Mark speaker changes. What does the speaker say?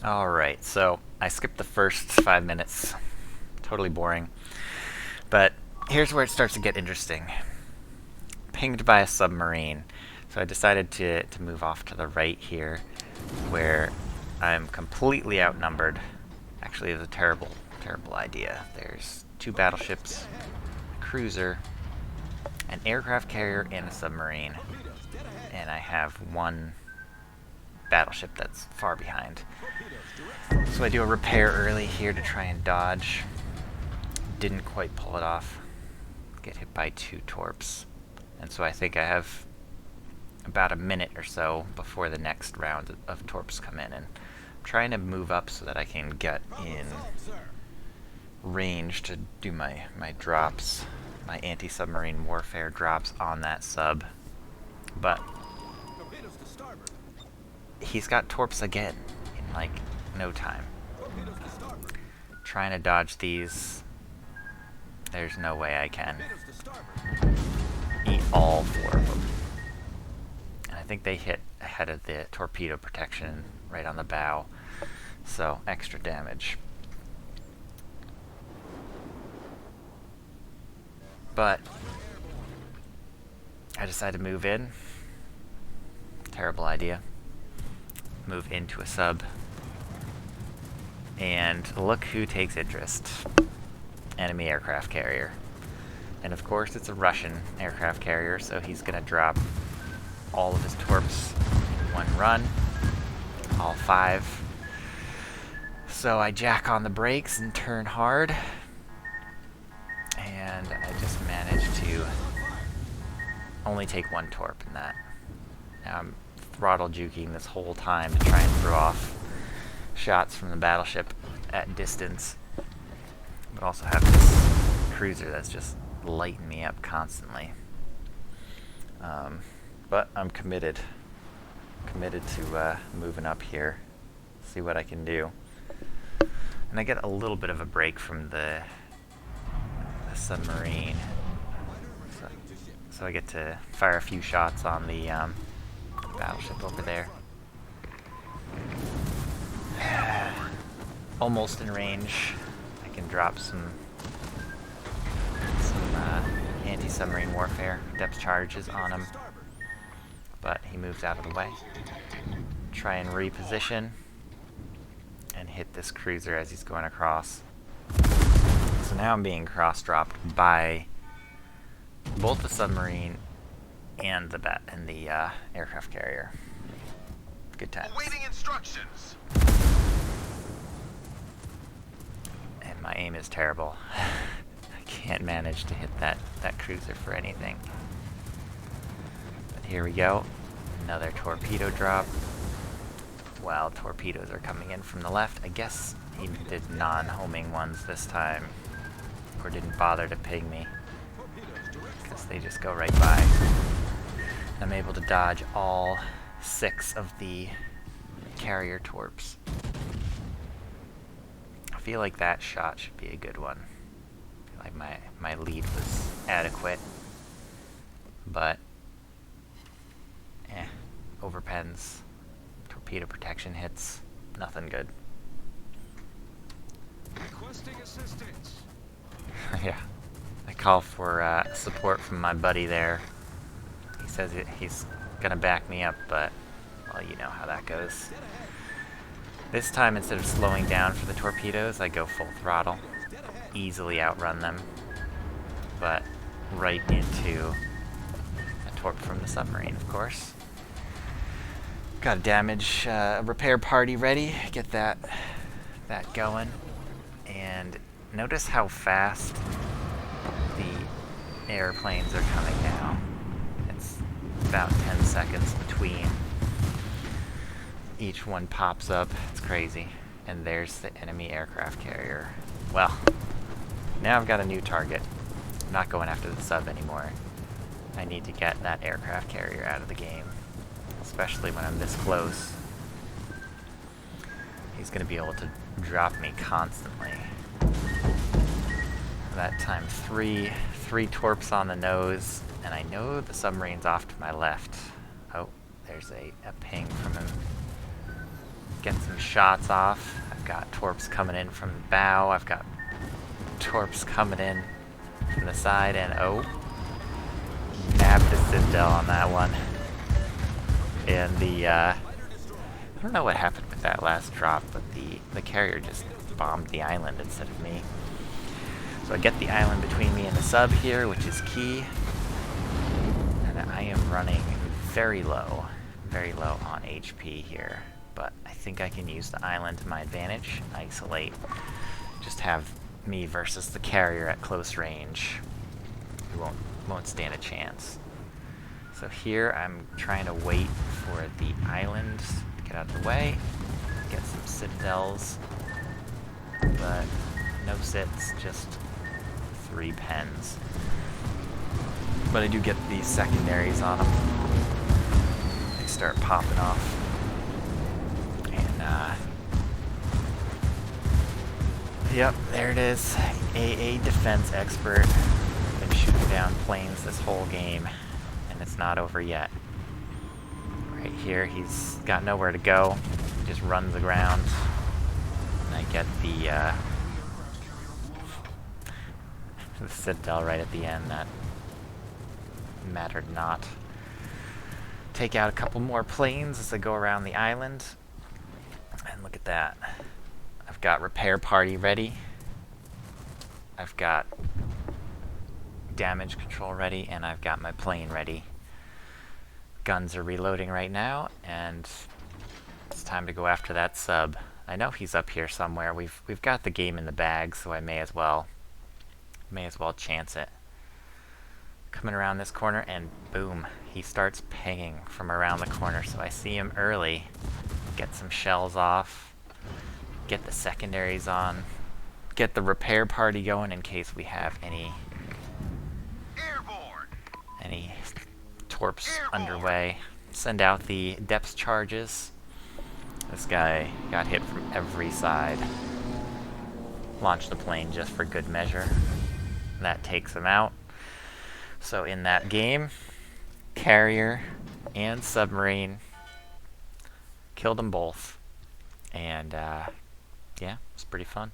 Speaker 1: Alright, so I skipped the first 5 minutes. Totally boring. But here's where it starts to get interesting. Pinged by a submarine. So I decided to move off to the right here, where I'm completely outnumbered. Actually, it's a terrible, terrible idea. There's two battleships, a cruiser, an aircraft carrier, and a submarine. And I have one battleship that's far behind. So I do a repair early here to try and dodge. Didn't quite pull it off. Get hit by two torps. And so I think I have about a minute or so before the next round of torps come in. And I'm trying to move up so that I can get in range to do my drops, my anti-submarine warfare drops on that sub. But he's got torps again in like no time. Trying to dodge these. There's no way I can eat all four of them. And I think they hit ahead of the torpedo protection right on the bow. So extra damage. But I decided to move in. Terrible idea. Move into a sub. And look who takes interest. Enemy aircraft carrier. And of course it's a Russian aircraft carrier, so he's gonna drop all of his torps in one run. All five. So I jack on the brakes and turn hard. And I just managed to only take one torp in that. Now I'm throttle juking this whole time to try and throw off shots from the battleship at distance. But also have this cruiser that's just lighting me up constantly. But I'm committed. Committed to moving up here. See what I can do. And I get a little bit of a break from the submarine. So I get to fire a few shots on the battleship over there. Almost in range. I can drop some anti-submarine warfare depth charges on him. But he moves out of the way. Try and reposition and hit this cruiser as he's going across. So now I'm being cross-dropped by both the submarine and the aircraft carrier. Good times.
Speaker 2: Awaiting instructions.
Speaker 1: And my aim is terrible. I can't manage to hit that cruiser for anything. But here we go. Another torpedo drop. Well, torpedoes are coming in from the left. I guess he did non-homing ones this time. Or didn't bother to ping me. Because they just go right by. I'm able to dodge all 6 of the carrier torps. I feel like that shot should be a good one. I feel like my lead was adequate. But, overpens. Torpedo protection hits. Nothing good.
Speaker 2: Requesting assistance.
Speaker 1: Yeah. I call for support from my buddy there. He says he's gonna back me up, but, well, you know how that goes. This time, instead of slowing down for the torpedoes, I go full throttle. Easily outrun them. But right into a torp from the submarine, of course. Got a damage repair party ready. Get that going. And notice how fast the airplanes are coming now. It's about 10 seconds between each one pops up. It's crazy. And there's the enemy aircraft carrier. Well, now I've got a new target. I'm not going after the sub anymore. I need to get that aircraft carrier out of the game. Especially when I'm this close. He's going to be able to drop me constantly. That time, three torps on the nose, and I know the submarine's off to my left. Oh, there's a ping from him. get some shots off. I've got torps coming in from the bow. I've got torps coming in from the side, and oh, nabbed the Citadel on that one. And I don't know what happened with that last drop, but the carrier just bombed the island instead of me. So I get the island between me and the sub here, which is key. And I am running very low on HP here. But I think I can use the island to my advantage. Isolate. Just have me versus the carrier at close range. He won't stand a chance. So here I'm trying to wait for the island to get out of the way. Get some citadels. But no sits, just 3 pens. But I do get these secondaries on them. They start popping off. And, yep, there it is. AA defense expert. Been shooting down planes this whole game. And it's not over yet. Right here, he's got nowhere to go. He just runs aground. And I get the Citadel right at the end. That mattered not. Take out a couple more planes as I go around the island. And look at that. I've got repair party ready. I've got damage control ready, and I've got my plane ready. Guns are reloading right now, and it's time to go after that sub. I know he's up here somewhere. We've got the game in the bag, so I may as well chance it. Coming around this corner, and boom, he starts pinging from around the corner. So I see him early. Get some shells off. Get the secondaries on. Get the repair party going in case we have any torps underway. Send out the depth charges. This guy got hit from every side. Launch the plane just for good measure. That takes him out. So in that game, carrier and submarine killed them both. And yeah, it's pretty fun.